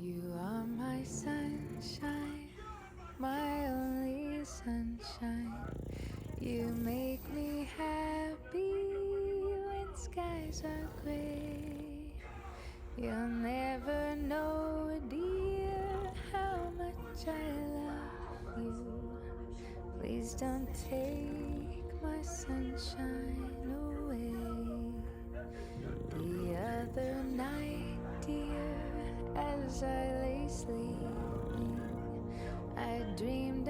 You are my sunshine, my only sunshine. You make me happy when skies are gray. You'll never know, dear, how much I love you. Please don't take my sunshine away. The other night, dear, as I lay sleeping, I dreamed